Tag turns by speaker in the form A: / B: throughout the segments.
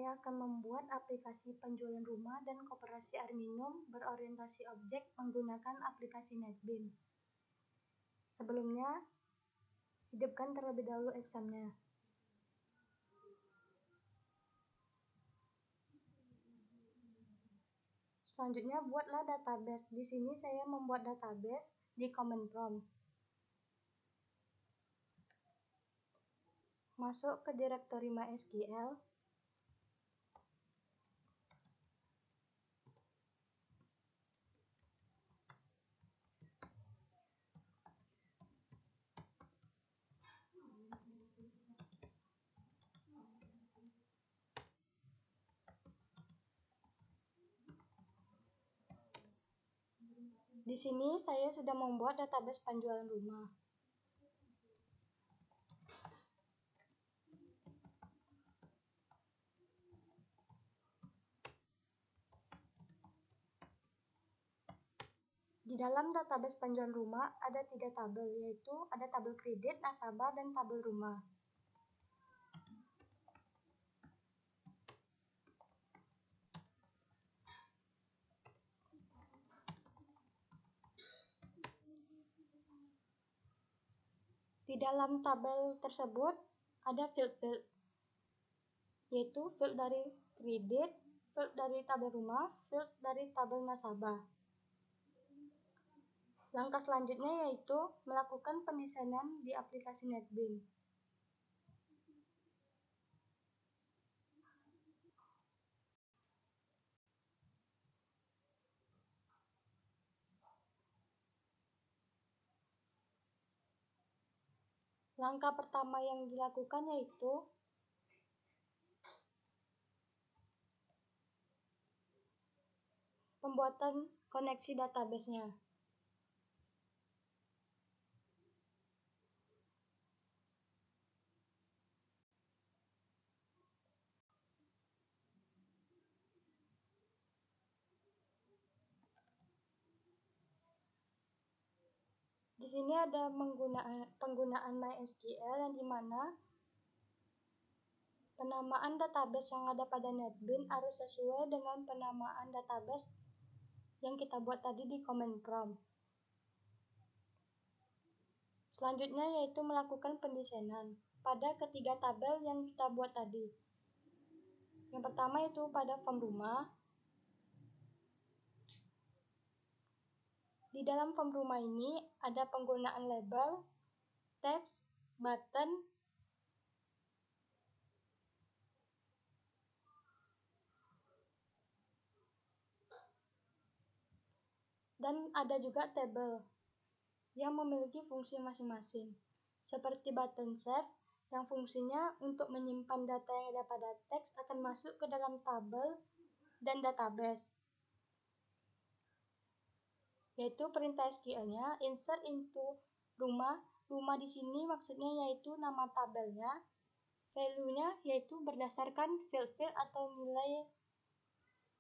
A: saya akan membuat aplikasi penjualan rumah dan koperasi air minum berorientasi objek menggunakan aplikasi NetBeans. Sebelumnya, hidupkan terlebih dahulu examnya. Selanjutnya, buatlah database. Di sini saya membuat database di command prompt. Masuk ke direktori MySQL. Di sini saya sudah membuat database penjualan rumah. Di dalam database penjualan rumah ada 3 tabel, yaitu ada tabel kredit, nasabah, dan tabel rumah. Di dalam tabel tersebut ada field-field, yaitu field dari kredit, field dari tabel rumah, field dari tabel nasabah. Langkah selanjutnya yaitu melakukan pendesainan di aplikasi NetBeans. Langkah pertama yang dilakukan yaitu pembuatan koneksi database-nya. Di sini ada penggunaan MySQL yang dimana penamaan database yang ada pada NetBeans harus sesuai dengan penamaan database yang kita buat tadi di command prompt. Selanjutnya yaitu melakukan pendesainan pada ketiga tabel yang kita buat tadi. Yang pertama itu pada form rumah. Di dalam form rumah ini ada penggunaan label, teks, button, dan ada juga tabel yang memiliki fungsi masing-masing. Seperti button save yang fungsinya untuk menyimpan data yang ada pada teks akan masuk ke dalam tabel dan database. Yaitu perintah SQL-nya insert into rumah. Rumah di sini maksudnya yaitu nama tabelnya. Value-nya yaitu berdasarkan field-field atau nilai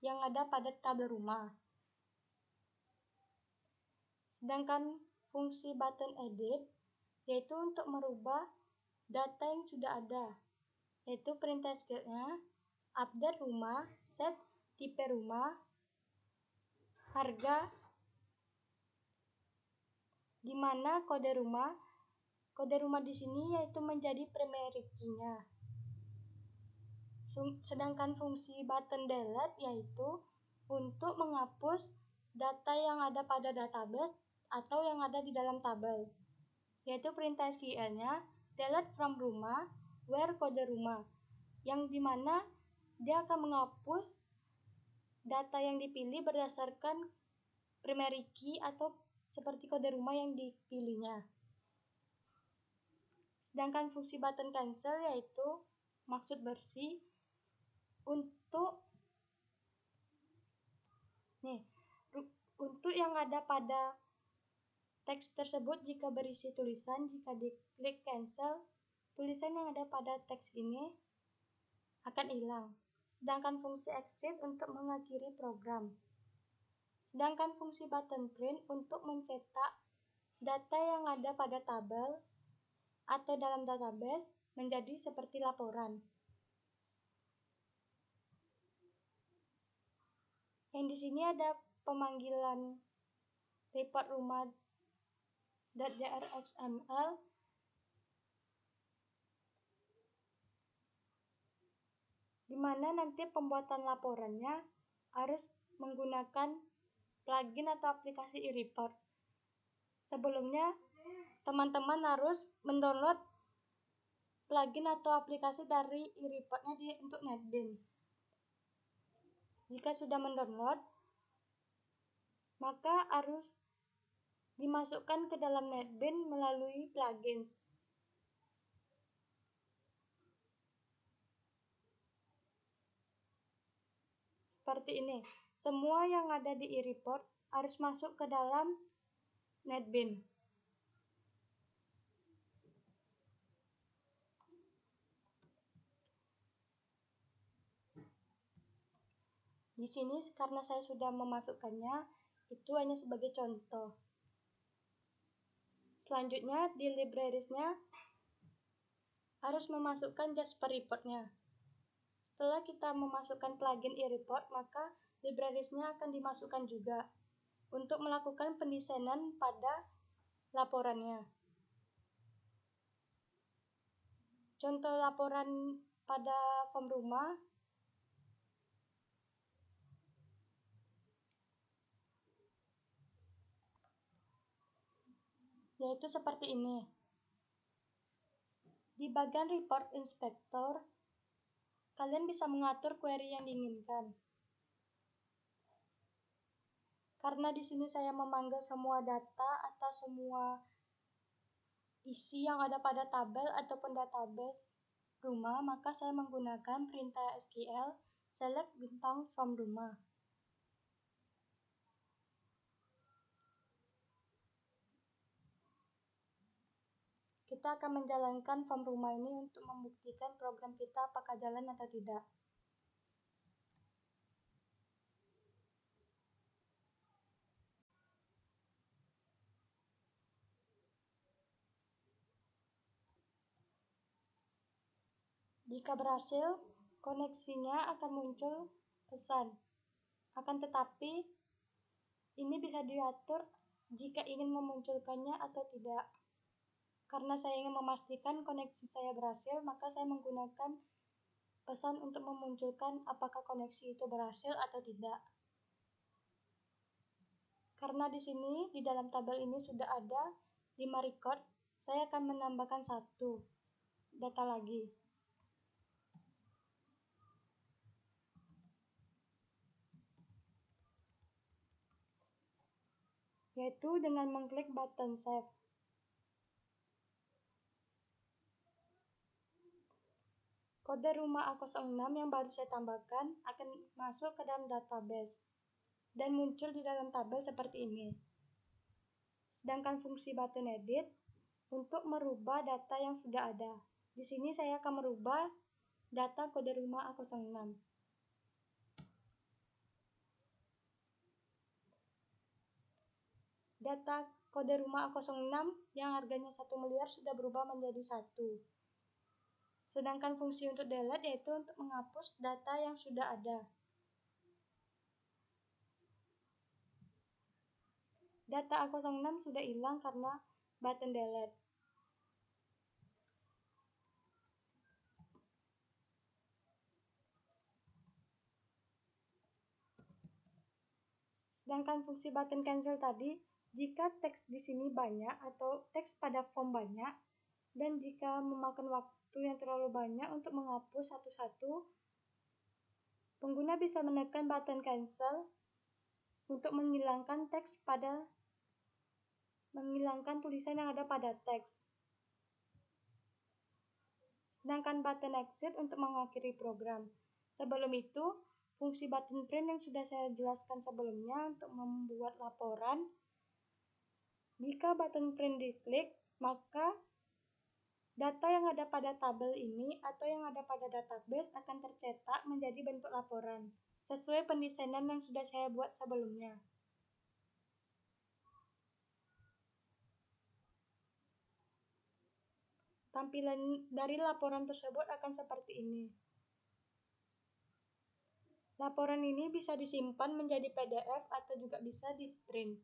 A: yang ada pada tabel rumah. Sedangkan fungsi button edit yaitu untuk merubah data yang sudah ada. Yaitu perintah SQL-nya update rumah, set tipe rumah, harga, di mana kode rumah di sini yaitu menjadi primary key-nya. Sedangkan fungsi button delete yaitu untuk menghapus data yang ada pada database atau yang ada di dalam tabel. Yaitu perintah SQL-nya delete from rumah where kode rumah, yang dimana dia akan menghapus data yang dipilih berdasarkan primary key atau seperti kode rumah yang dipilihnya. Sedangkan fungsi button cancel yaitu maksud bersih untuk yang ada pada teks tersebut jika berisi tulisan, jika diklik cancel, tulisan yang ada pada teks ini akan hilang. Sedangkan fungsi exit untuk mengakhiri program. Sedangkan fungsi button print untuk mencetak data yang ada pada tabel atau dalam database menjadi seperti laporan. Yang di sini ada pemanggilan report rumah.jrxml di mana nanti pembuatan laporannya harus menggunakan plugin atau aplikasi e-report. Sebelumnya, teman-teman harus mendownload plugin atau aplikasi dari e-reportnya untuk NetBeans. Jika sudah mendownload, maka harus dimasukkan ke dalam NetBeans melalui plugins. Seperti ini, semua yang ada di e-report harus masuk ke dalam NetBeans. Di sini karena saya sudah memasukkannya, itu hanya sebagai contoh. Selanjutnya di librariesnya harus memasukkan Jasper reportnya. Setelah kita memasukkan plugin e-report, maka librariesnya akan dimasukkan juga untuk melakukan pendesainan pada laporannya. Contoh laporan pada form rumah yaitu seperti ini. Di bagian report inspector, kalian bisa mengatur query yang diinginkan. Karena di sini saya memanggil semua data atau semua isi yang ada pada tabel ataupun database rumah, maka saya menggunakan perintah SQL select bintang from rumah. Kita akan menjalankan form rumah ini untuk membuktikan program kita apakah jalan atau tidak. Jika berhasil, koneksinya akan muncul pesan. Akan tetapi, ini bisa diatur jika ingin memunculkannya atau tidak. Karena saya ingin memastikan koneksi saya berhasil, maka saya menggunakan pesan untuk memunculkan apakah koneksi itu berhasil atau tidak. Karena di sini, di dalam tabel ini sudah ada 5 record, saya akan menambahkan 1 data lagi. Yaitu dengan mengklik button save. Kode rumah A06 yang baru saya tambahkan akan masuk ke dalam database dan muncul di dalam tabel seperti ini. Sedangkan fungsi button edit untuk merubah data yang sudah ada. Di sini saya akan merubah data kode rumah A06. Data kode rumah A06 yang harganya 1 miliar sudah berubah menjadi 1. Sedangkan fungsi untuk delete yaitu untuk menghapus data yang sudah ada. Data A06 sudah hilang karena button delete. Sedangkan fungsi button cancel tadi, jika teks di sini banyak atau teks pada form banyak, dan jika memakan waktu yang terlalu banyak untuk menghapus satu-satu, pengguna bisa menekan button cancel untuk menghilangkan tulisan yang ada pada teks. Sedangkan button exit untuk mengakhiri program. Sebelum itu, fungsi button print yang sudah saya jelaskan sebelumnya untuk membuat laporan. Jika button print diklik, maka data yang ada pada tabel ini atau yang ada pada database akan tercetak menjadi bentuk laporan, sesuai pendesainan yang sudah saya buat sebelumnya. Tampilan dari laporan tersebut akan seperti ini. Laporan ini bisa disimpan menjadi PDF atau juga bisa di-print.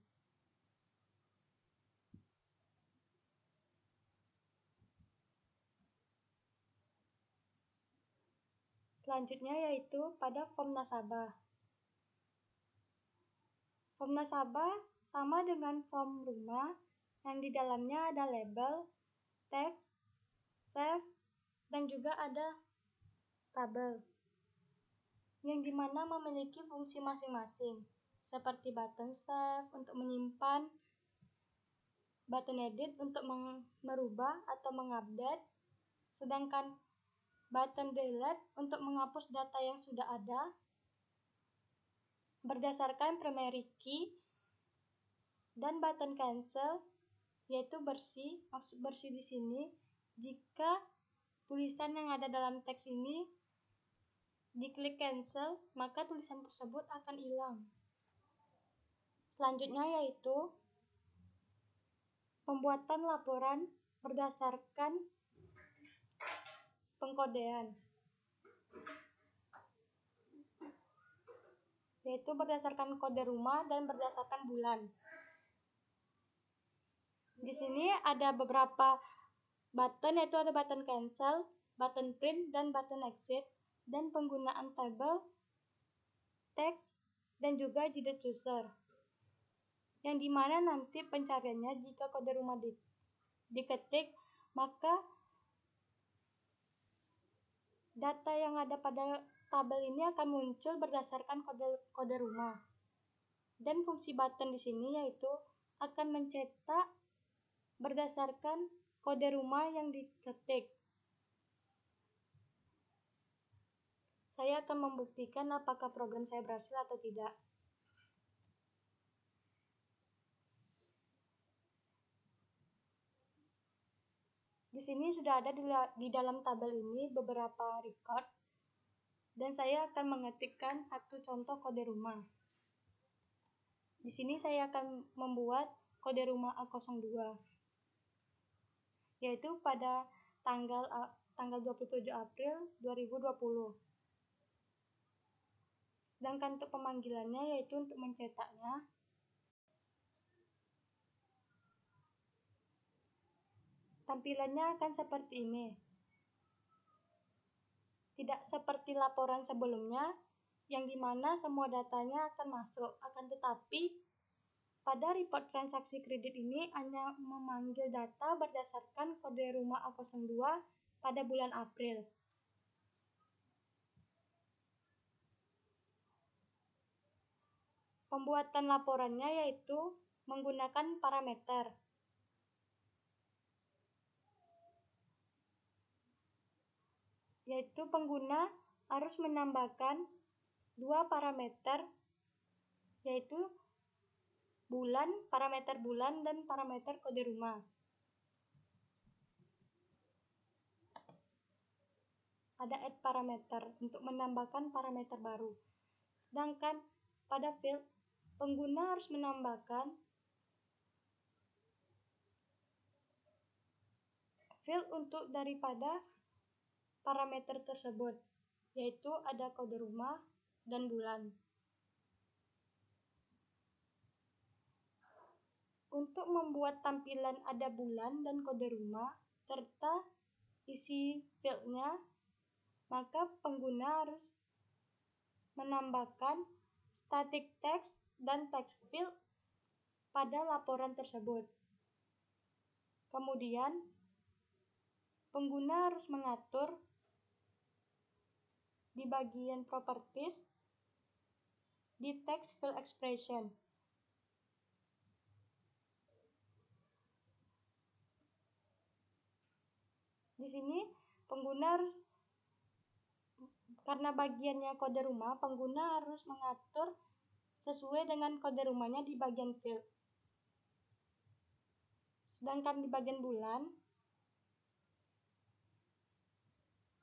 A: Selanjutnya yaitu pada form nasabah. Form nasabah sama dengan form rumah yang di dalamnya ada label, teks, save, dan juga ada tabel yang dimana memiliki fungsi masing-masing seperti button save untuk menyimpan, button edit untuk merubah atau mengupdate, sedangkan button delete untuk menghapus data yang sudah ada berdasarkan primary key, dan button cancel yaitu bersih. Maksud bersih di sini jika tulisan yang ada dalam teks ini diklik cancel, maka tulisan tersebut akan hilang. Selanjutnya yaitu pembuatan laporan berdasarkan pengkodean, yaitu berdasarkan kode rumah dan berdasarkan bulan. Di sini ada beberapa button, yaitu ada button cancel, button print, dan button exit, dan penggunaan tabel, teks, dan juga judul user. Yang dimana nanti pencariannya jika kode rumah diketik, maka data yang ada pada tabel ini akan muncul berdasarkan kode rumah. Dan fungsi button di sini yaitu akan mencetak berdasarkan kode rumah yang diketik. Saya akan membuktikan apakah program saya berhasil atau tidak. Di sini sudah ada di dalam tabel ini beberapa record, dan saya akan mengetikkan satu contoh kode rumah. Di sini saya akan membuat kode rumah A02, yaitu pada tanggal 27 April 2020. Sedangkan untuk pemanggilannya yaitu untuk mencetaknya, tampilannya akan seperti ini. Tidak seperti laporan sebelumnya, yang dimana semua datanya akan masuk. Akan tetapi, pada report transaksi kredit ini hanya memanggil data berdasarkan kode rumah A02 pada bulan April. Pembuatan laporannya yaitu menggunakan parameter. Yaitu pengguna harus menambahkan dua parameter, yaitu parameter bulan, dan parameter kode rumah. Ada add parameter untuk menambahkan parameter baru. Sedangkan pada field, pengguna harus menambahkan field untuk daripada parameter tersebut, yaitu ada kode rumah dan bulan. Untuk membuat tampilan ada bulan dan kode rumah serta isi fieldnya, maka pengguna harus menambahkan static text dan text field pada laporan tersebut. Kemudian, pengguna harus mengatur di bagian properties di text field expression. Di sini pengguna harus, karena bagiannya kode rumah, pengguna harus mengatur sesuai dengan kode rumahnya di bagian field. Sedangkan di bagian bulan,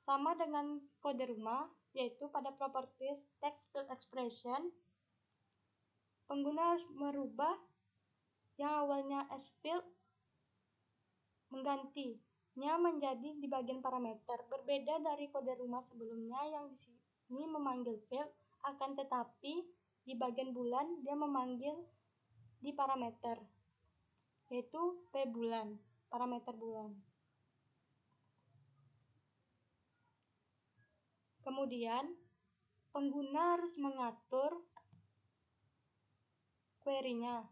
A: sama dengan kode rumah, yaitu pada properties text field expression, pengguna harus merubah yang awalnya as field menggantinya menjadi di bagian parameter. Berbeda dari kode rumah sebelumnya yang di sini memanggil field, Akan tetapi di bagian bulan dia memanggil di parameter, yaitu P bulan, parameter bulan. Kemudian pengguna harus mengatur query-nya.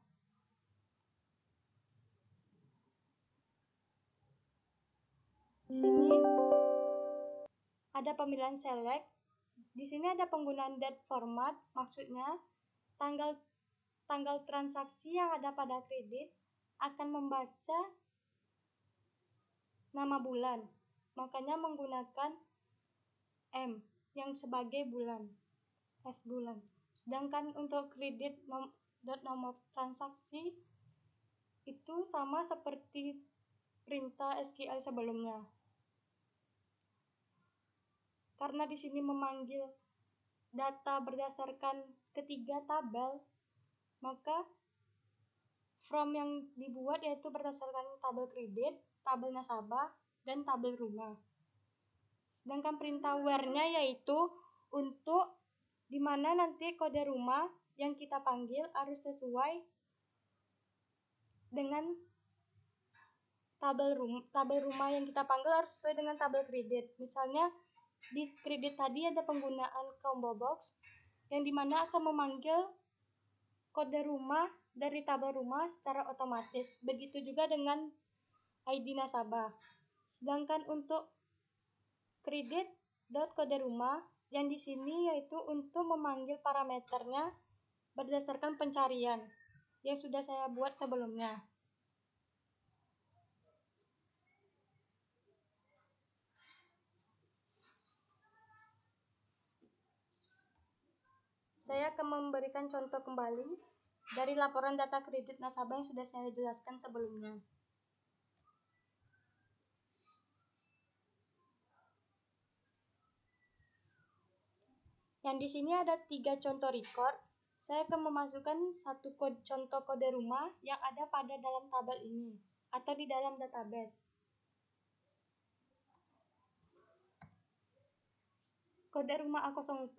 A: Sini ada pemilihan select. Di sini ada penggunaan date format, maksudnya tanggal transaksi yang ada pada kredit akan membaca nama bulan. Makanya menggunakan M yang sebagai bulan, S bulan. Sedangkan untuk kredit nomor transaksi itu sama seperti perintah SQL sebelumnya. Karena di sini memanggil data berdasarkan ketiga tabel, maka from yang dibuat yaitu berdasarkan tabel kredit, tabel nasabah, dan tabel rumah. Sedangkan perintah where-nya yaitu untuk dimana nanti kode rumah yang kita panggil harus sesuai dengan tabel rumah yang kita panggil harus sesuai dengan tabel kredit. Misalnya di kredit tadi ada penggunaan combo box yang dimana akan memanggil kode rumah dari tabel rumah secara otomatis. Begitu juga dengan ID nasabah. Sedangkan untuk kredit.kode rumah yang di sini yaitu untuk memanggil parameternya berdasarkan pencarian yang sudah saya buat sebelumnya. Saya akan memberikan contoh kembali dari laporan data kredit nasabah yang sudah saya jelaskan sebelumnya. Yang di sini ada 3 contoh record. Saya akan memasukkan satu contoh kode rumah yang ada pada dalam tabel ini atau di dalam database. Kode rumah A04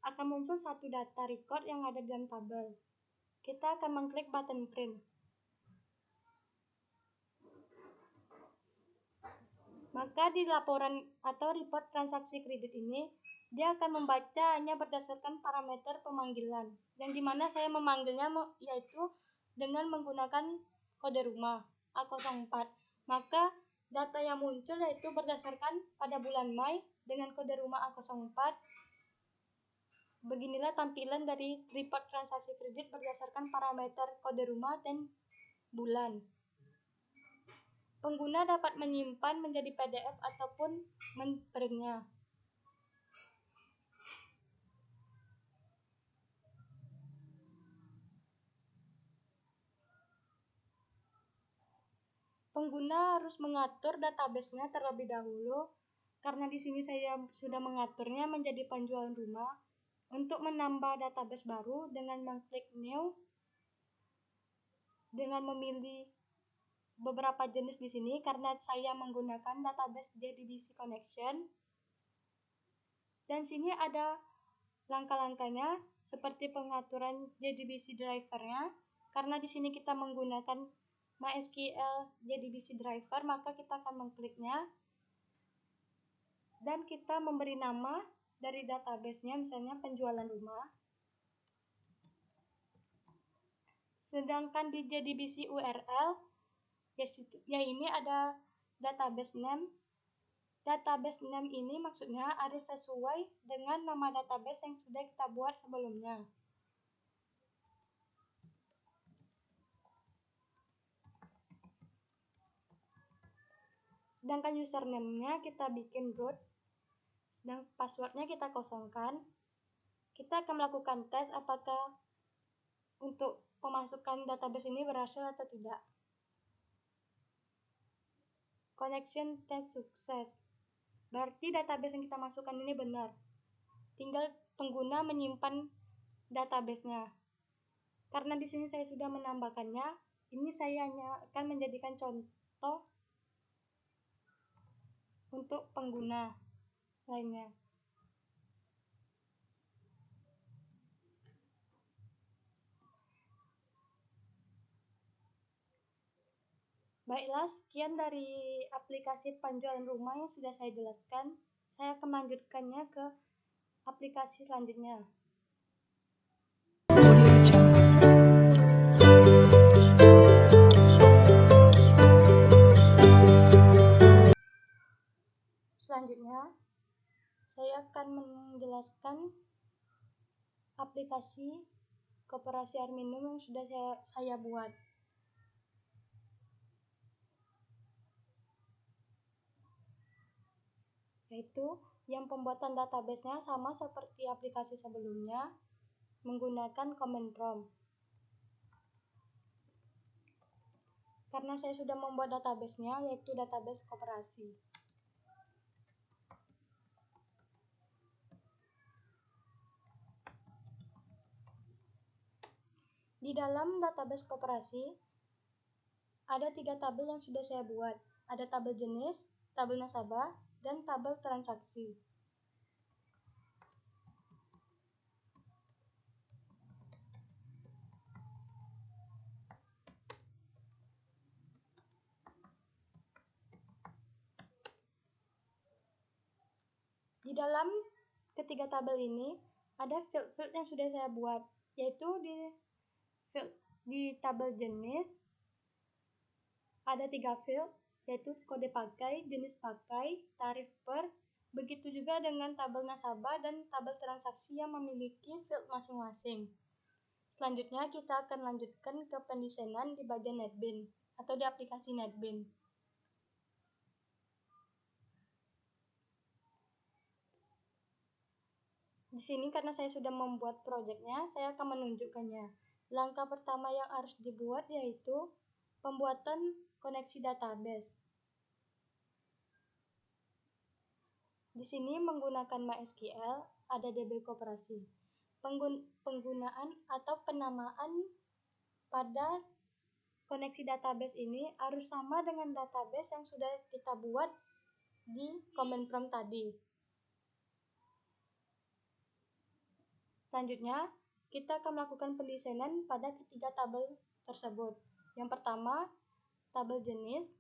A: akan muncul satu data record yang ada di dalam tabel. Kita akan mengklik button print. Maka di laporan atau report transaksi kredit ini, dia akan membaca hanya berdasarkan parameter pemanggilan, yang dimana saya memanggilnya yaitu dengan menggunakan kode rumah A04. Maka data yang muncul yaitu berdasarkan pada bulan Mei dengan kode rumah A04. Beginilah tampilan dari report transaksi kredit berdasarkan parameter kode rumah dan bulan. Pengguna dapat menyimpan menjadi PDF ataupun memprintnya. Pengguna harus mengatur database-nya terlebih dahulu, karena di sini saya sudah mengaturnya menjadi penjualan rumah. Untuk menambah database baru dengan mengklik New, dengan memilih beberapa jenis di sini karena saya menggunakan database JDBC Connection. Dan sini ada langkah-langkahnya seperti pengaturan JDBC driver-nya. Karena di sini kita menggunakan MySQL JDBC driver, maka kita akan mengkliknya dan kita memberi nama dari database-nya, misalnya penjualan rumah. Sedangkan di JDBC URL, ya ini ada database name. Database name ini maksudnya harus sesuai dengan nama database yang sudah kita buat sebelumnya. Sedangkan username-nya kita bikin root, dan password-nya kita kosongkan. Kita akan melakukan tes apakah untuk pemasukan database ini berhasil atau tidak. Connection test sukses. Berarti database yang kita masukkan ini benar. Tinggal pengguna menyimpan database-nya. Karena di sini saya sudah menambahkannya, ini saya hanya akan menjadikan contoh untuk pengguna lainnya. Baiklah, sekian dari aplikasi penjualan rumah yang sudah saya jelaskan. Saya akan melanjutkannya ke aplikasi selanjutnya. Selanjutnya, saya akan menjelaskan aplikasi Koperasi Air Minum yang sudah saya buat. Yaitu yang pembuatan database-nya sama seperti aplikasi sebelumnya, menggunakan command prompt. Karena saya sudah membuat database-nya, yaitu database koperasi. Di dalam database koperasi, ada 3 tabel yang sudah saya buat. Ada tabel jenis, tabel nasabah, dan tabel transaksi. Di dalam ketiga tabel ini, ada field-field yang sudah saya buat, yaitu di tabel jenis, ada 3 field, yaitu kode pakai, jenis pakai, tarif per, begitu juga dengan tabel nasabah dan tabel transaksi yang memiliki field masing-masing. Selanjutnya kita akan lanjutkan ke pendesainan di bagian NetBeans atau di aplikasi NetBeans. Di sini karena saya sudah membuat proyeknya, saya akan menunjukkannya. Langkah pertama yang harus dibuat yaitu pembuatan koneksi database. Di sini menggunakan MySQL, ada DB Koperasi. Penggunaan atau penamaan pada koneksi database ini harus sama dengan database yang sudah kita buat di command prompt tadi. Selanjutnya, kita akan melakukan pendesainan pada ketiga tabel tersebut. Yang pertama, tabel jenis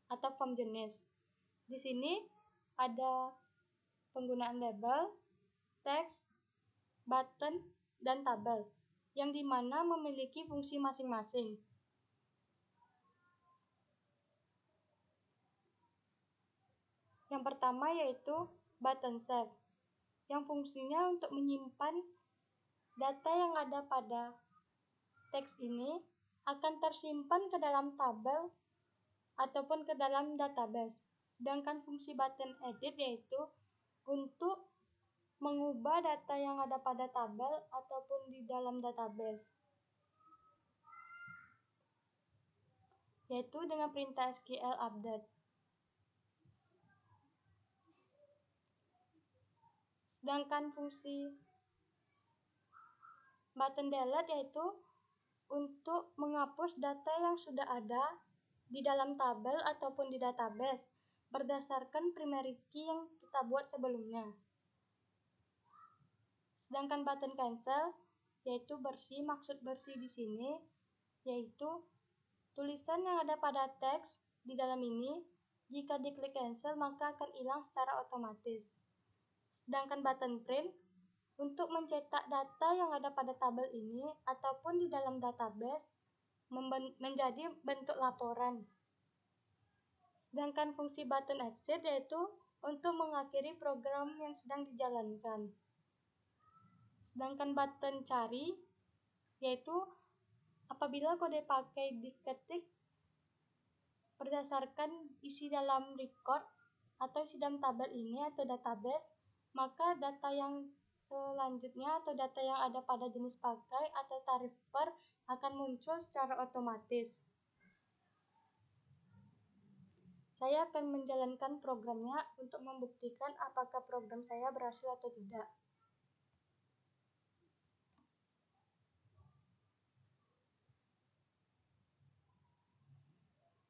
A: atau form jenis. Di sini ada penggunaan label, teks, button, dan tabel, yang dimana memiliki fungsi masing-masing. Yang pertama yaitu button save, yang fungsinya untuk menyimpan data yang ada pada teks ini akan tersimpan ke dalam tabel ataupun ke dalam database. Sedangkan fungsi button edit yaitu untuk mengubah data yang ada pada tabel ataupun di dalam database, yaitu dengan perintah SQL update. Sedangkan fungsi button delete yaitu untuk menghapus data yang sudah ada di dalam tabel ataupun di database berdasarkan primary key yang kita buat sebelumnya. Sedangkan button cancel yaitu bersih, maksud bersih di sini yaitu tulisan yang ada pada teks di dalam ini jika diklik cancel maka akan hilang secara otomatis. Sedangkan button print untuk mencetak data yang ada pada tabel ini ataupun di dalam database menjadi bentuk laporan. Sedangkan fungsi button exit yaitu untuk mengakhiri program yang sedang dijalankan. Sedangkan button cari yaitu apabila kode pakai diketik berdasarkan isi dalam record atau isi dalam tabel ini atau database, maka data yang selanjutnya atau data yang ada pada jenis pakai atau tarif per akan muncul secara otomatis. Saya akan menjalankan programnya untuk membuktikan apakah program saya berhasil atau tidak.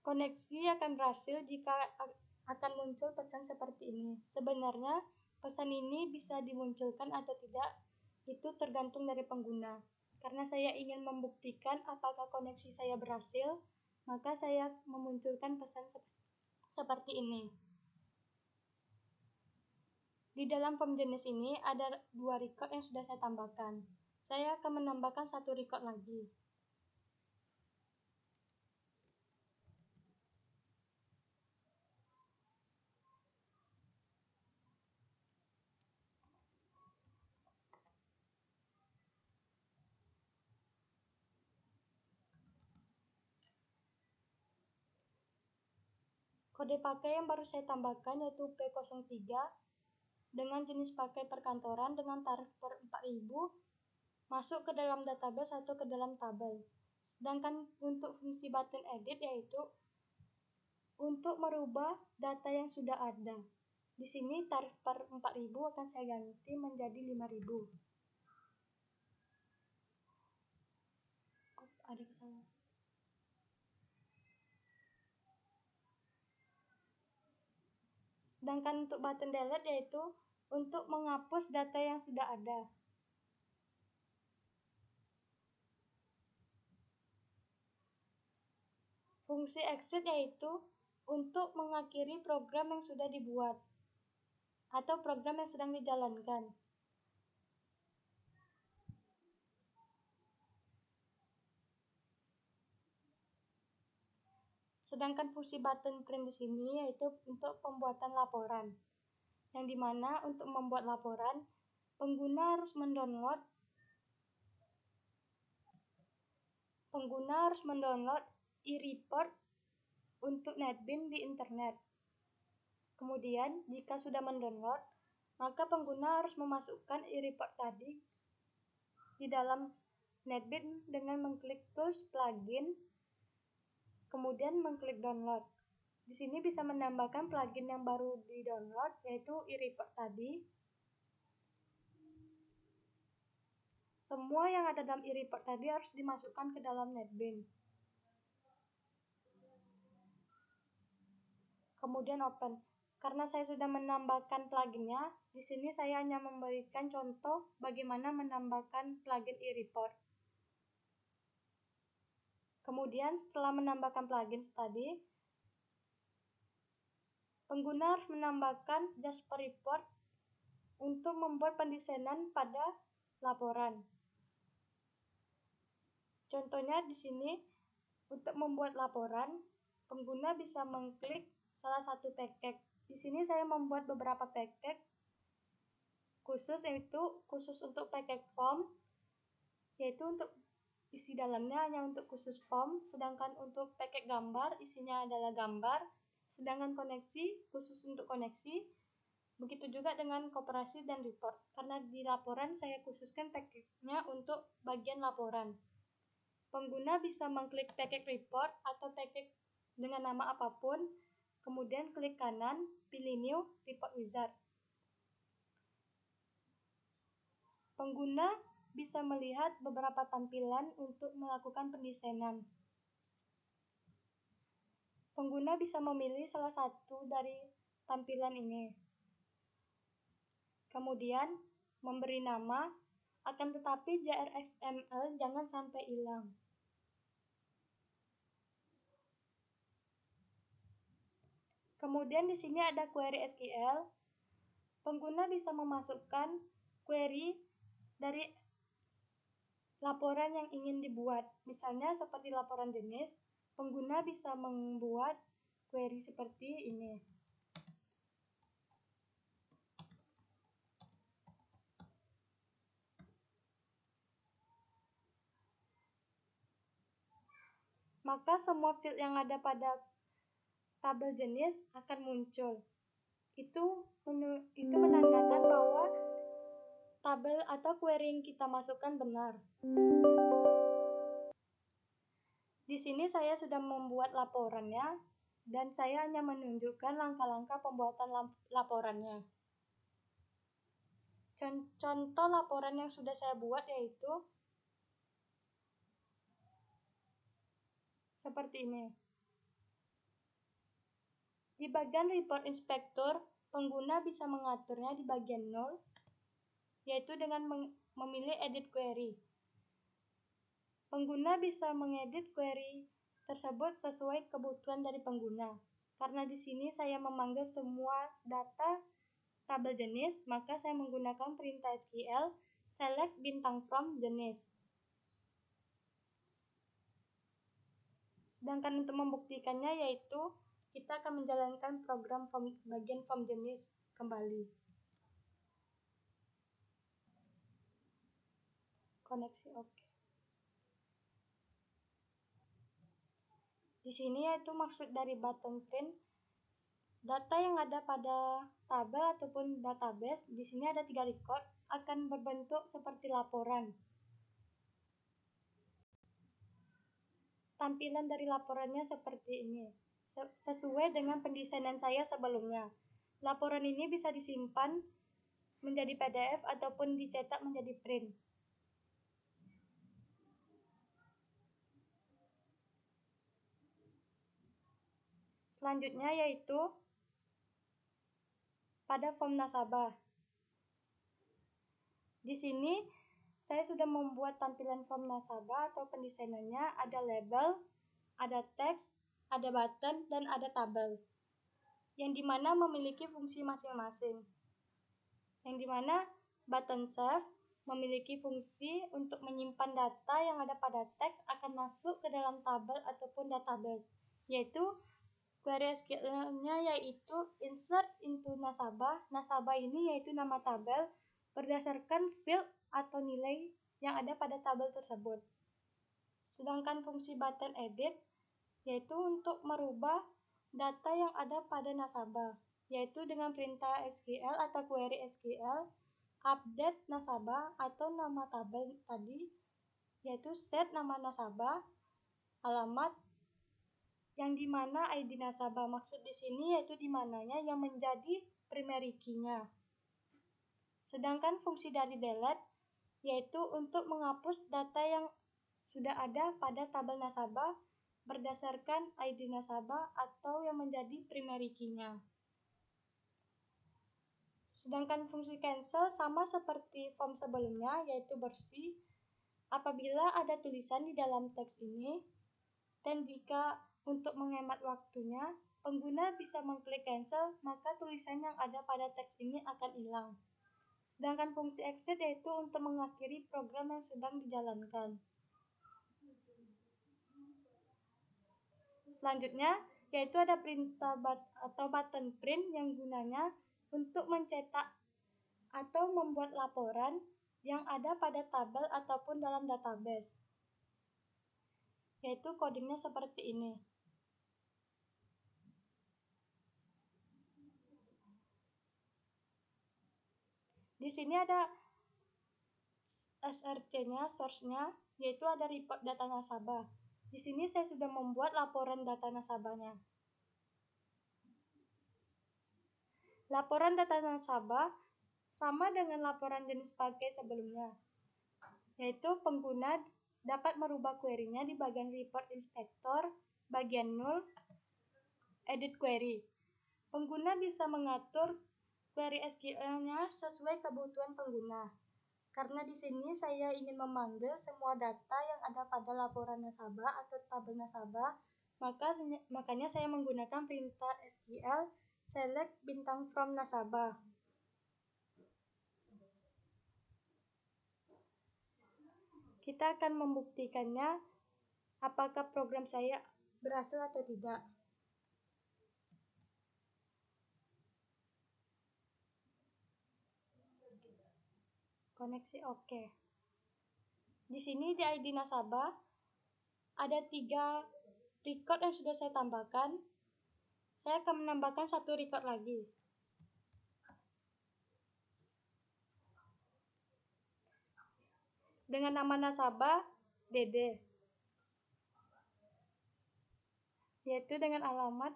A: Koneksi akan berhasil jika akan muncul pesan seperti ini. Sebenarnya pesan ini bisa dimunculkan atau tidak, itu tergantung dari pengguna. Karena saya ingin membuktikan apakah koneksi saya berhasil, Maka saya memunculkan pesan seperti ini. Di dalam form jenis ini ada 2 record yang sudah saya tambahkan. Saya akan menambahkan 1 record lagi. Kode pakai yang baru saya tambahkan yaitu P03 dengan jenis pakai perkantoran dengan tarif per 4.000 masuk ke dalam database atau ke dalam tabel. Sedangkan untuk fungsi button edit yaitu untuk merubah data yang sudah ada. Di sini tarif per 4.000 akan saya ganti menjadi 5.000. Ada kesalahan. Sedangkan untuk button delete yaitu untuk menghapus data yang sudah ada. Fungsi exit yaitu untuk mengakhiri program yang sudah dibuat atau program yang sedang dijalankan. Sedangkan fungsi button print di sini yaitu untuk pembuatan laporan. Yang dimana untuk membuat laporan, pengguna harus mendownload e-report untuk NetBeans di internet. Kemudian, jika sudah mendownload, maka pengguna harus memasukkan e-report tadi di dalam NetBeans dengan mengklik tools plugin, kemudian mengklik download. Di sini bisa menambahkan plugin yang baru di-download, yaitu e-report tadi. Semua yang ada dalam e-report tadi harus dimasukkan ke dalam NetBeans. Kemudian open. Karena saya sudah menambahkan pluginnya, di sini saya hanya memberikan contoh bagaimana menambahkan plugin e-report. Kemudian setelah menambahkan plugin tadi, pengguna harus menambahkan Jasper Report untuk membuat pendesainan pada laporan. Contohnya di sini, untuk membuat laporan, pengguna bisa mengklik salah satu package. Di sini saya membuat beberapa package khusus, yaitu khusus untuk package form, yaitu untuk isi dalamnya hanya untuk khusus form, sedangkan untuk package gambar isinya adalah gambar, sedangkan koneksi khusus untuk koneksi. Begitu juga dengan koperasi dan report, karena di laporan saya khususkan package-nya untuk bagian laporan. Pengguna bisa mengklik package report atau package dengan nama apapun, kemudian klik kanan, pilih new, report wizard. Pengguna bisa melihat beberapa tampilan untuk melakukan pendesainan. Pengguna bisa memilih salah satu dari tampilan ini. Kemudian memberi nama, akan tetapi JRXML jangan sampai hilang. Kemudian di sini ada query SQL. Pengguna bisa memasukkan query dari laporan yang ingin dibuat. Misalnya seperti laporan jenis, pengguna bisa membuat query seperti ini. Maka semua field yang ada pada tabel jenis akan muncul. Itu menandakan bahwa tabel atau query yang kita masukkan benar. Di sini saya sudah membuat laporannya dan saya hanya menunjukkan langkah-langkah pembuatan laporannya. Contoh laporan yang sudah saya buat yaitu seperti ini. Di bagian report inspector, pengguna bisa mengaturnya di bagian 0, yaitu dengan memilih edit query. Pengguna bisa mengedit query tersebut sesuai kebutuhan dari pengguna. Karena di sini saya memanggil semua data tabel jenis, maka saya menggunakan perintah SQL select bintang from jenis. Sedangkan untuk membuktikannya yaitu kita akan menjalankan program bagian form jenis kembali. Koneksi oke. Di sini yaitu maksud dari button print, data yang ada pada tabel ataupun database, di sini ada 3 record, akan berbentuk seperti laporan. Tampilan dari laporannya seperti ini, sesuai dengan pendesainan saya sebelumnya. Laporan ini bisa disimpan menjadi PDF ataupun dicetak menjadi print. Selanjutnya yaitu pada form nasabah. Di sini saya sudah membuat tampilan form nasabah atau pendesainannya, ada label, ada teks, ada button, dan ada tabel. Yang dimana memiliki fungsi masing-masing. Yang dimana button save memiliki fungsi untuk menyimpan data yang ada pada teks akan masuk ke dalam tabel ataupun database, yaitu query SQL-nya yaitu insert into nasabah. Nasabah ini yaitu nama tabel berdasarkan field atau nilai yang ada pada tabel tersebut. Sedangkan fungsi button edit yaitu untuk merubah data yang ada pada nasabah, yaitu dengan perintah SQL atau query SQL update nasabah atau nama tabel tadi, yaitu set nama nasabah, alamat, yang dimana ID nasabah maksud di sini yaitu dimananya yang menjadi primary key-nya. Sedangkan fungsi dari delete yaitu untuk menghapus data yang sudah ada pada tabel nasabah berdasarkan ID nasabah atau yang menjadi primary key-nya. Sedangkan fungsi cancel sama seperti form sebelumnya, yaitu bersih apabila ada tulisan di dalam teks ini, dan jika untuk menghemat waktunya, pengguna bisa mengklik cancel, maka tulisan yang ada pada teks ini akan hilang. Sedangkan fungsi exit yaitu untuk mengakhiri program yang sedang dijalankan. Selanjutnya, yaitu ada perintah atau button print yang gunanya untuk mencetak atau membuat laporan yang ada pada tabel ataupun dalam database. Yaitu codingnya seperti ini. Di sini ada SRC-nya, source-nya, yaitu ada report data nasabah. Di sini saya sudah membuat laporan data nasabahnya. Laporan data nasabah sama dengan laporan jenis pakai sebelumnya, yaitu pengguna dapat merubah query-nya di bagian report inspector, bagian null, edit query. Pengguna bisa mengatur query SQL-nya sesuai kebutuhan pengguna. Karena di sini saya ingin memanggil semua data yang ada pada laporan nasabah atau tabel nasabah, makanya saya menggunakan perintah SQL select bintang from nasabah. Kita akan membuktikannya apakah program saya berhasil atau tidak. Koneksi oke. Di sini di ID nasabah ada 3 record yang sudah saya tambahkan. Saya akan menambahkan 1 record lagi. Dengan nama nasabah Dede, yaitu dengan alamat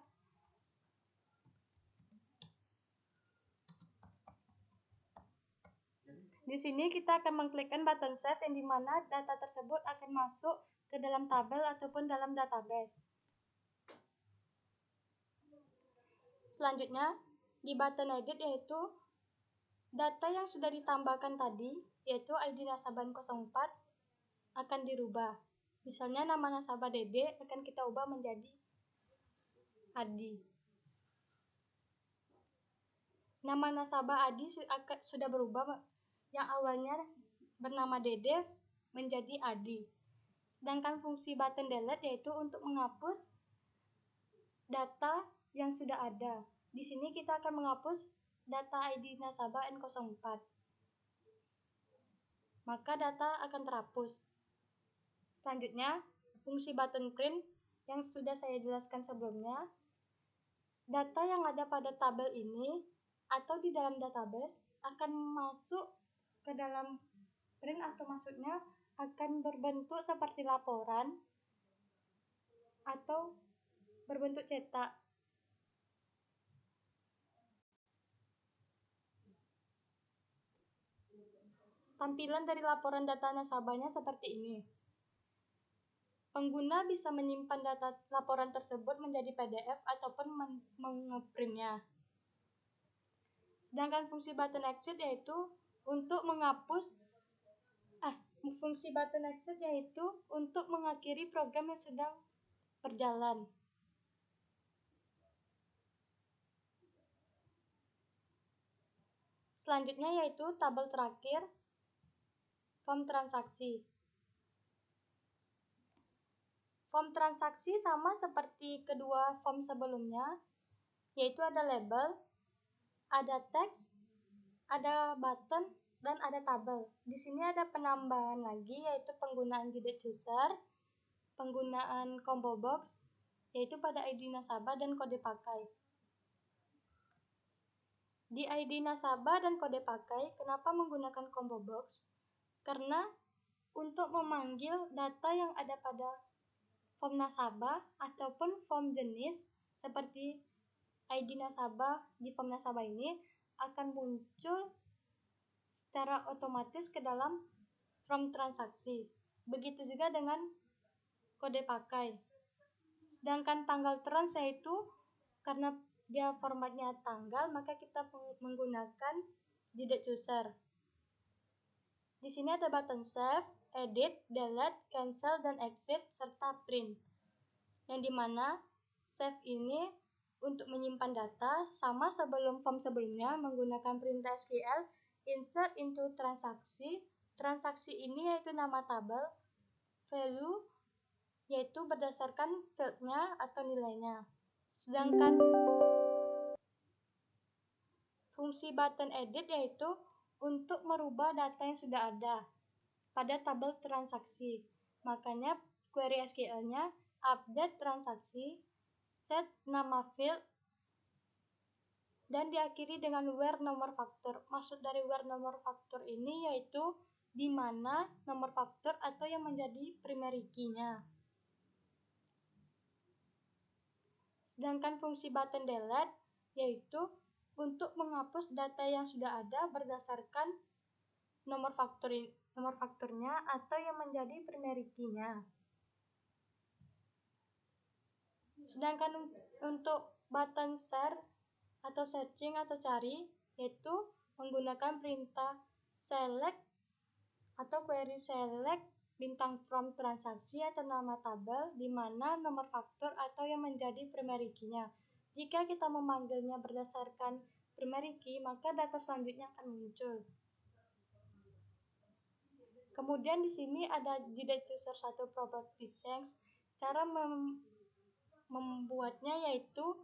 A: di sini kita akan mengklikkan button save yang dimana data tersebut akan masuk ke dalam tabel ataupun dalam database. Selanjutnya di button edit yaitu data yang sudah ditambahkan tadi, yaitu ID nasabah 04 akan dirubah. Misalnya nama nasabah Dede akan kita ubah menjadi Adi. Nama nasabah Adi sudah berubah, yang awalnya bernama Dede menjadi Adi. Sedangkan fungsi button delete yaitu untuk menghapus data yang sudah ada. Di sini kita akan menghapus data ID nasabah N04. Maka data akan terhapus. Selanjutnya, fungsi button print yang sudah saya jelaskan sebelumnya. Data yang ada pada tabel ini atau di dalam database akan masuk ke dalam print, atau maksudnya akan berbentuk seperti laporan atau berbentuk cetak. Tampilan dari laporan data nasabahnya seperti ini. Pengguna bisa menyimpan data laporan tersebut menjadi PDF ataupun mengeprintnya. Sedangkan fungsi button exit yaitu untuk mengakhiri program yang sedang berjalan. Selanjutnya yaitu tabel terakhir, form transaksi. Form transaksi sama seperti kedua form sebelumnya, yaitu ada label, ada teks, ada button, dan ada tabel. Di sini ada penambahan lagi, yaitu penggunaan JDate Chooser, penggunaan combo box, yaitu pada ID nasabah dan kode pakai. Di ID nasabah dan kode pakai, kenapa menggunakan combo box? Karena untuk memanggil data yang ada pada form nasabah ataupun form jenis seperti ID nasabah di form nasabah ini akan muncul secara otomatis ke dalam form transaksi. Begitu juga dengan kode pakai. Sedangkan tanggal trans yaitu karena dia formatnya tanggal, maka kita menggunakan JDate Chooser. Di sini ada button save, edit, delete, cancel, dan exit, serta print. Yang dimana save ini untuk menyimpan data, sama sebelum form sebelumnya menggunakan perintah SQL, insert into transaksi. Transaksi ini yaitu nama tabel, value yaitu berdasarkan fieldnya atau nilainya. Sedangkan fungsi button edit yaitu untuk merubah data yang sudah ada pada tabel transaksi. Makanya query SQL-nya update transaksi, set nama field, dan diakhiri dengan where nomor faktur. Maksud dari where nomor faktur ini yaitu di mana nomor faktur atau yang menjadi primary key-nya. Sedangkan fungsi button delete yaitu untuk menghapus data yang sudah ada berdasarkan nomor fakturnya atau yang menjadi primary key-nya. Sedangkan untuk button search atau searching atau cari yaitu menggunakan perintah select atau query select bintang from transaksi atau nama tabel di mana nomor faktur atau yang menjadi primary key-nya. Jika kita memanggilnya berdasarkan primary key, maka data selanjutnya akan muncul. Kemudian di sini ada JDate Chooser 1 property change. Cara membuatnya yaitu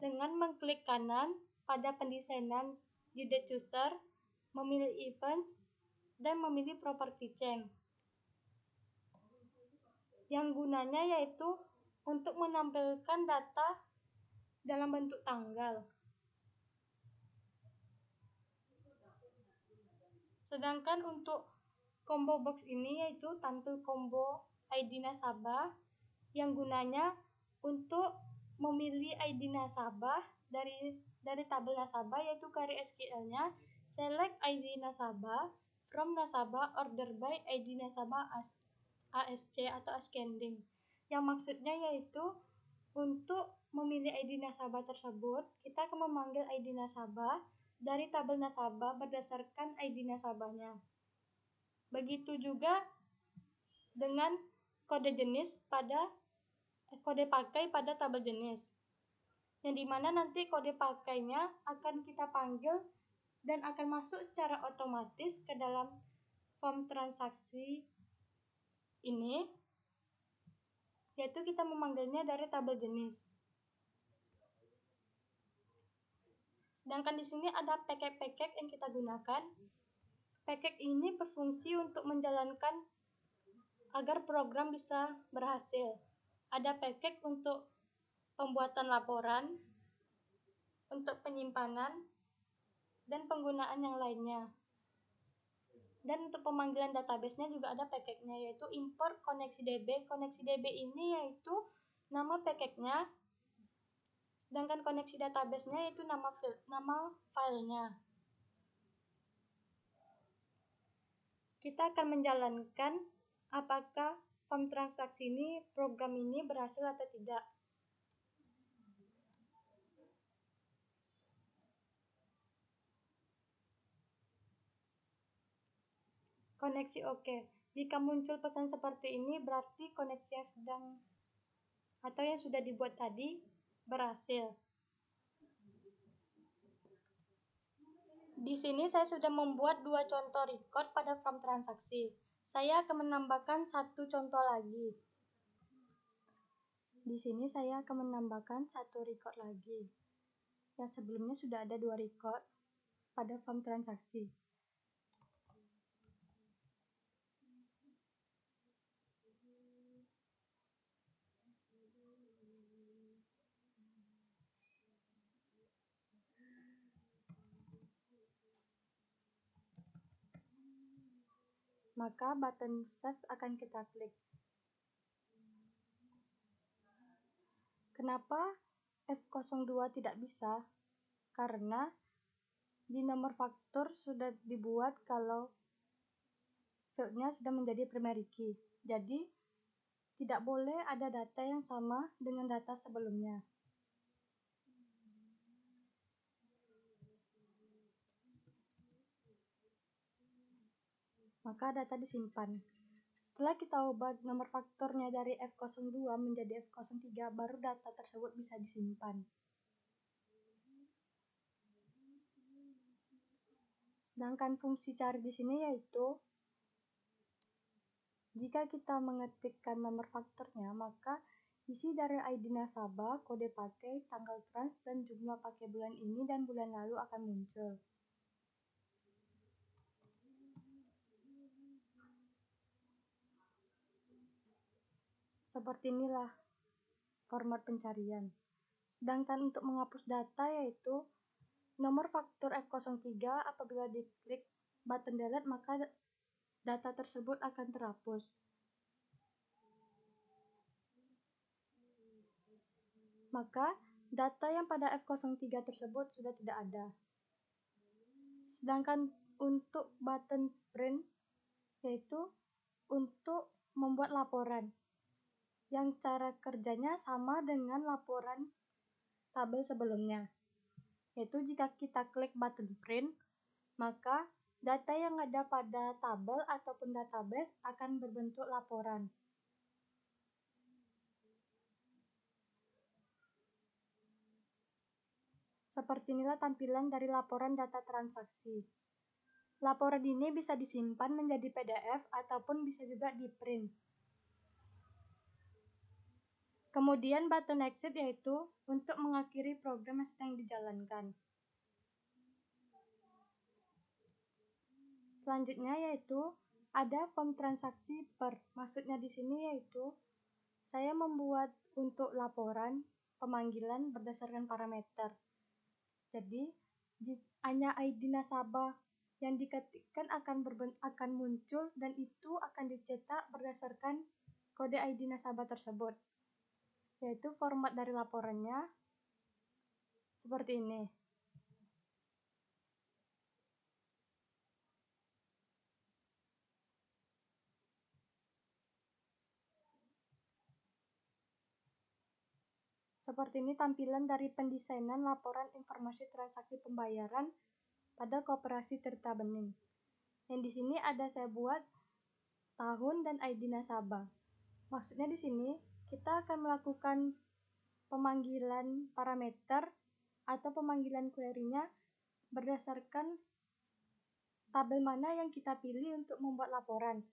A: dengan mengklik kanan pada pendesainan JDate Chooser, memilih events, dan memilih property change. Yang gunanya yaitu untuk menampilkan data dalam bentuk tanggal. Sedangkan untuk combo box ini yaitu tampil combo ID nasabah yang gunanya untuk memilih ID nasabah dari tabel nasabah, yaitu query SQL-nya select ID nasabah from nasabah order by ID nasabah ASC atau ascending. Yang maksudnya yaitu untuk memilih ID nasabah tersebut, kita akan memanggil ID nasabah dari tabel nasabah berdasarkan ID nasabahnya. Begitu juga dengan kode pakai pada tabel jenis, yang dimana nanti kode pakainya akan kita panggil dan akan masuk secara otomatis ke dalam form transaksi ini, yaitu kita memanggilnya dari tabel jenis. Sedangkan di sini ada package yang kita gunakan. Package ini berfungsi untuk menjalankan agar program bisa berhasil. Ada package untuk pembuatan laporan, untuk penyimpanan, dan penggunaan yang lainnya. Dan untuk pemanggilan database-nya juga ada package-nya, yaitu import koneksi DB. Koneksi DB ini yaitu nama package-nya, sedangkan koneksi database-nya yaitu nama filenya. Kita akan menjalankan apakah form transaksi ini, program ini berhasil atau tidak. Koneksi oke. Jika muncul pesan seperti ini, berarti koneksi yang sudah dibuat tadi berhasil. Di sini saya sudah membuat 2 contoh record pada form transaksi. Saya akan menambahkan 1 contoh lagi. Di sini saya akan menambahkan 1 record lagi. Yang sebelumnya sudah ada 2 record pada form transaksi. Maka button Save akan kita klik. Kenapa F02 tidak bisa? Karena di nomor faktur sudah dibuat kalau fieldnya sudah menjadi primary key. Jadi, tidak boleh ada data yang sama dengan data sebelumnya. Maka data disimpan. Setelah kita ubah nomor fakturnya dari F02 menjadi F03, baru data tersebut bisa disimpan. Sedangkan fungsi cari di sini yaitu jika kita mengetikkan nomor fakturnya, maka isi dari ID nasabah, kode pakai, tanggal trans, dan jumlah pakai bulan ini dan bulan lalu akan muncul. Seperti inilah format pencarian. Sedangkan untuk menghapus data yaitu nomor faktur F03 apabila diklik button delete maka data tersebut akan terhapus. Maka data yang pada F03 tersebut sudah tidak ada. Sedangkan untuk button print yaitu untuk membuat laporan yang cara kerjanya sama dengan laporan tabel sebelumnya. Yaitu jika kita klik button print, maka data yang ada pada tabel ataupun database akan berbentuk laporan. Seperti inilah tampilan dari laporan data transaksi. Laporan ini bisa disimpan menjadi PDF ataupun bisa juga di print. Kemudian button exit yaitu untuk mengakhiri program yang sedang dijalankan. Selanjutnya yaitu ada form transaksi per. Maksudnya di sini yaitu saya membuat untuk laporan pemanggilan berdasarkan parameter. Jadi hanya ID nasabah yang diketikkan akan muncul dan itu akan dicetak berdasarkan kode ID nasabah tersebut. Yaitu format dari laporannya seperti ini. Seperti ini tampilan dari pendesainan laporan informasi transaksi pembayaran pada Koperasi Tirta Bening. Yang di sini ada saya buat tahun dan ID nasabah. Maksudnya di sini kita akan melakukan pemanggilan parameter atau pemanggilan query-nya berdasarkan tabel mana yang kita pilih untuk membuat laporan.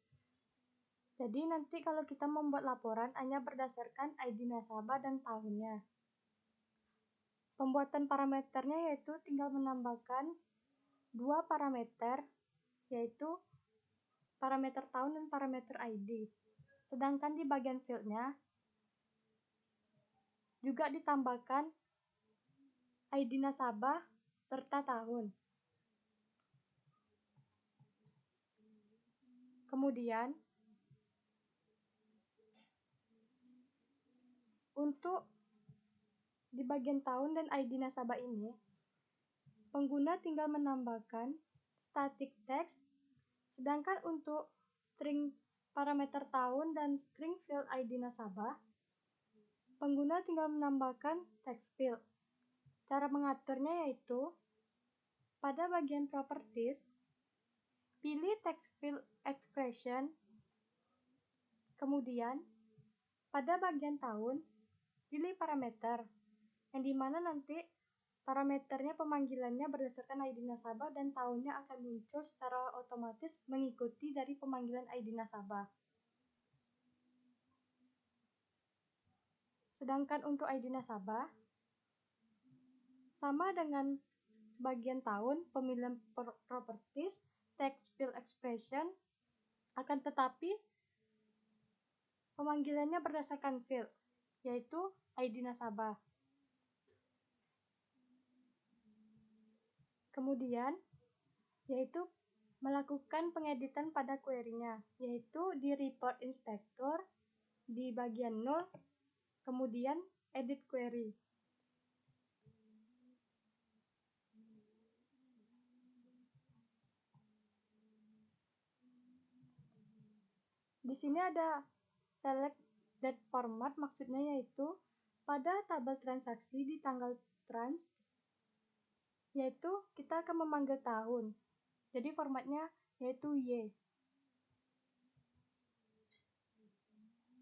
A: Jadi nanti kalau kita membuat laporan hanya berdasarkan ID nasabah dan tahunnya. Pembuatan parameternya yaitu tinggal menambahkan dua parameter, yaitu parameter tahun dan parameter ID. Sedangkan di bagian field-nya juga ditambahkan ID nasabah serta tahun. Kemudian untuk di bagian tahun dan ID nasabah ini, pengguna tinggal menambahkan static text, sedangkan untuk string parameter tahun dan string field ID nasabah, pengguna tinggal menambahkan text field. Cara mengaturnya yaitu pada bagian properties, pilih text field expression, kemudian pada bagian tahun, pilih parameter, yang dimana nanti parameternya pemanggilannya berdasarkan ID nasabah dan tahunnya akan muncul secara otomatis mengikuti dari pemanggilan ID nasabah. Sedangkan untuk ID nasabah, sama dengan bagian tahun, pemilihan properties, text field expression, akan tetapi pemanggilannya berdasarkan field, yaitu ID nasabah. Kemudian, yaitu melakukan pengeditan pada query-nya, yaitu di report inspector, di bagian 0, kemudian edit query. Di sini ada select date format, maksudnya yaitu pada tabel transaksi di tanggal trans, yaitu kita akan memanggil tahun. Jadi formatnya yaitu Y.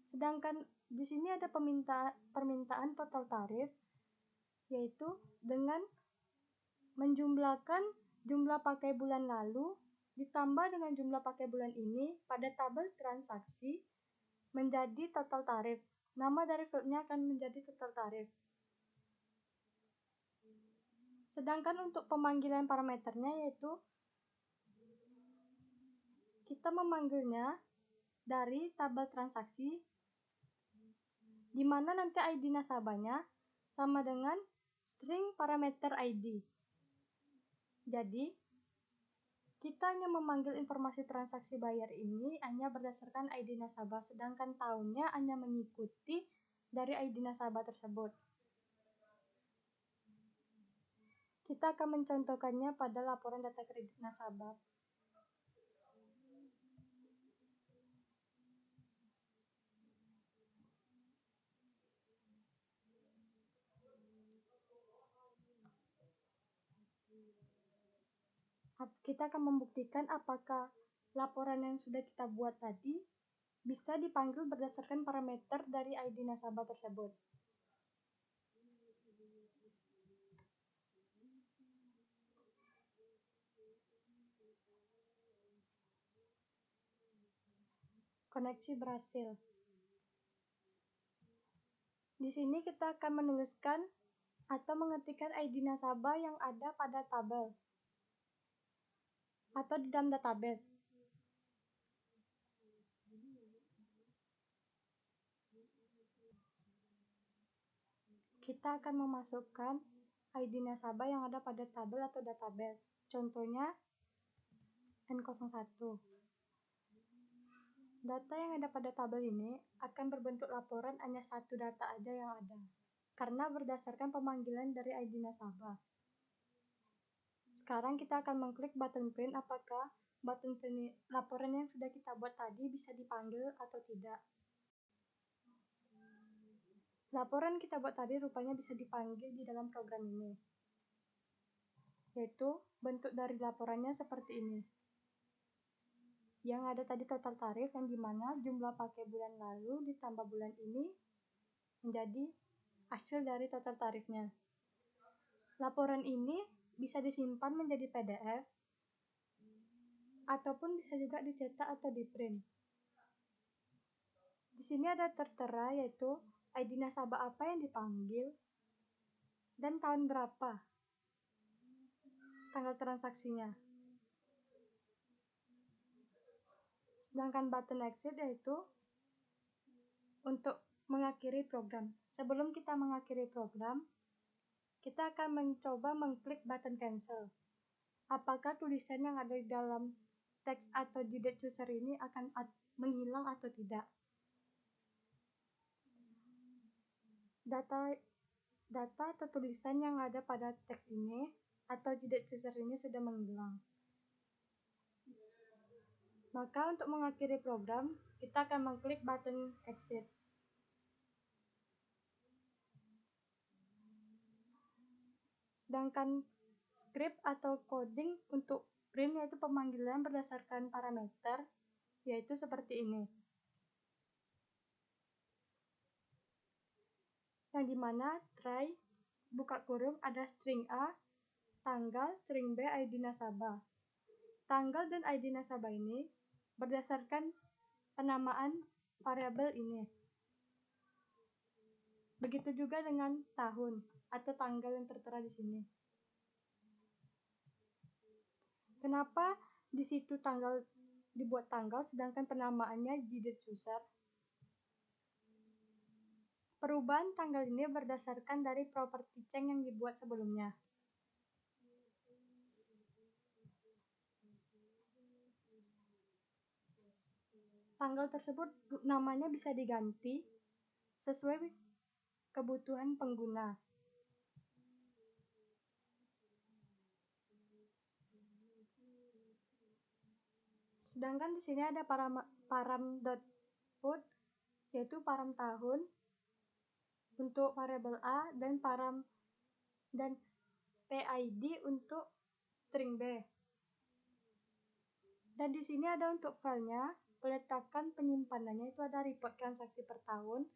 A: Sedangkan di sini ada permintaan total tarif, yaitu dengan menjumlahkan jumlah pakai bulan lalu ditambah dengan jumlah pakai bulan ini pada tabel transaksi menjadi total tarif. Nama dari fieldnya akan menjadi total tarif. Sedangkan untuk pemanggilan parameternya yaitu kita memanggilnya dari tabel transaksi, di mana nanti ID nasabahnya sama dengan string parameter ID. Jadi, kita hanya memanggil informasi transaksi bayar ini hanya berdasarkan ID nasabah, sedangkan tahunnya hanya mengikuti dari ID nasabah tersebut. Kita akan mencontohkannya pada laporan data kredit nasabah. Kita akan membuktikan apakah laporan yang sudah kita buat tadi bisa dipanggil berdasarkan parameter dari ID nasabah tersebut. Koneksi berhasil. Di sini kita akan menuliskan atau mengetikkan ID nasabah yang ada pada tabel atau di dalam database. Kita akan memasukkan ID nasabah yang ada pada tabel atau database. Contohnya N01. Data yang ada pada tabel ini akan berbentuk laporan hanya satu data aja yang ada, karena berdasarkan pemanggilan dari ID nasabah. Sekarang kita akan mengklik button print apakah button print laporan yang sudah kita buat tadi bisa dipanggil atau tidak. Laporan kita buat tadi rupanya bisa dipanggil di dalam program ini, yaitu bentuk dari laporannya seperti ini. Yang ada tadi total tarif, yang dimana jumlah pakai bulan lalu ditambah bulan ini menjadi hasil dari total tarifnya. Laporan ini bisa disimpan menjadi PDF ataupun bisa juga dicetak atau di print. Di sini ada tertera yaitu ID nasabah apa yang dipanggil dan tahun berapa tanggal transaksinya. Sedangkan button exit yaitu untuk mengakhiri program. Sebelum kita mengakhiri program, kita akan mencoba mengklik button cancel. Apakah tulisan yang ada di dalam teks atau judit user ini akan menghilang atau tidak. Data atau tulisan yang ada pada teks ini atau judit user ini sudah menghilang. Maka untuk mengakhiri program, kita akan mengklik button exit. Sedangkan script atau coding untuk print yaitu pemanggilan berdasarkan parameter, yaitu seperti ini. Yang dimana try, buka kurung, ada string A, tanggal, string B, ID nasabah. Tanggal dan ID nasabah ini berdasarkan penamaan variabel ini. Begitu juga dengan tahun atau tanggal yang tertera di sini. Kenapa di situ tanggal dibuat tanggal sedangkan penamaannya judit user? Perubahan tanggal ini berdasarkan dari properti change yang dibuat sebelumnya. Tanggal tersebut namanya bisa diganti sesuai kebutuhan pengguna. Sedangkan di sini ada param.put yaitu param tahun untuk variabel A dan param dan PID untuk string B. Dan di sini ada untuk filenya, peletakan penyimpanannya itu ada report transaksi per tahun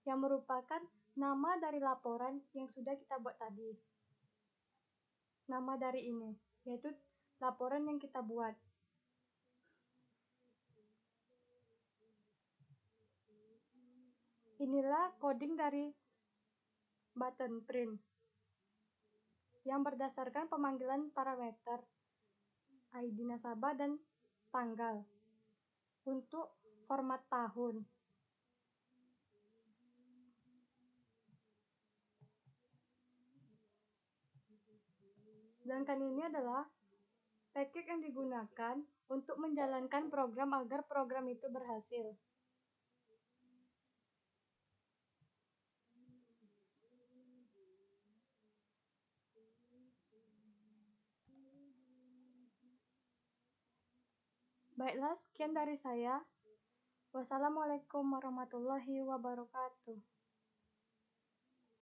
A: yang merupakan nama dari laporan yang sudah kita buat tadi. Nama dari ini, yaitu laporan yang kita buat. Inilah coding dari button print yang berdasarkan pemanggilan parameter ID nasabah dan tanggal untuk format tahun. Sedangkan ini adalah package yang digunakan untuk menjalankan program agar program itu berhasil. Baiklah, sekian dari saya. Wassalamualaikum warahmatullahi wabarakatuh.